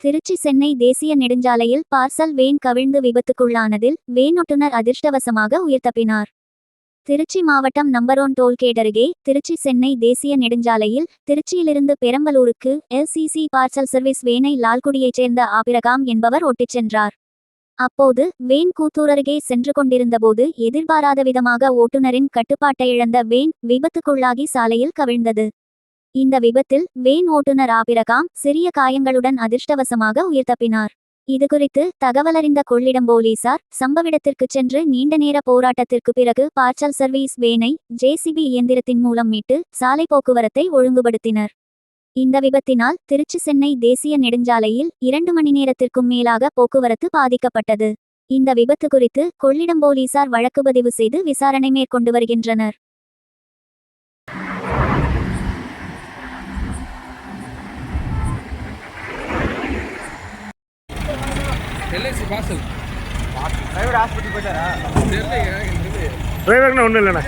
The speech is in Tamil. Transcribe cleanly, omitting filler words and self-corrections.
திருச்சி சென்னை தேசிய நெடுஞ்சாலையில் பார்சல் வேன் கவிழ்ந்து விபத்துக்குள்ளானதில் வேன் ஓட்டுநர் அதிர்ஷ்டவசமாக உயிர் தப்பினார். திருச்சி மாவட்டம் நம்பர் 1 டோல்கேட் அருகே திருச்சி சென்னை தேசிய நெடுஞ்சாலையில் திருச்சியிலிருந்து பெரம்பலூருக்கு LCC பார்சல் சர்வீஸ் வேனை லால்குடியைச் சேர்ந்த ஆபிரகாம் என்பவர் ஓட்டிச் சென்றார். அப்போது வேன் கூத்தூர் அருகே சென்று கொண்டிருந்தபோது எதிர்பாராத விதமாக ஓட்டுநரின் கட்டுப்பாட்டை இழந்த வேன் விபத்துக்குள்ளாகி சாலையில் கவிழ்ந்தது. இந்த விபத்தில் வேன் ஓட்டுநர் ஆபிரகாம் சிறிய காயங்களுடன் அதிர்ஷ்டவசமாக உயிர் தப்பினார். இதுகுறித்து தகவலறிந்த கொள்ளிடம் போலீசார் சம்பவ இடத்திற்கு சென்று நீண்ட நேர போராட்டத்திற்கு பிறகு பார்சல் சர்வீஸ் வேனை JCB இயந்திரத்தின் மூலம் மீட்டு சாலை போக்குவரத்தை ஒழுங்குபடுத்தினர். இந்த விபத்தினால் திருச்சி சென்னை தேசிய நெடுஞ்சாலையில் 2 மணி நேரத்திற்கும் மேலாக போக்குவரத்து பாதிக்கப்பட்டது. இந்த விபத்து குறித்து கொள்ளிடம் போலீசார் வழக்குப்பதிவு செய்து விசாரணை மேற்கொண்டு வருகின்றனர். LIC பார்சல் டிரைவர் ஹாஸ்பிட்டல் போயிட்டாரா? தெரியலைங்க. டிரைவர்னா ஒன்றும் இல்லைண்ணா.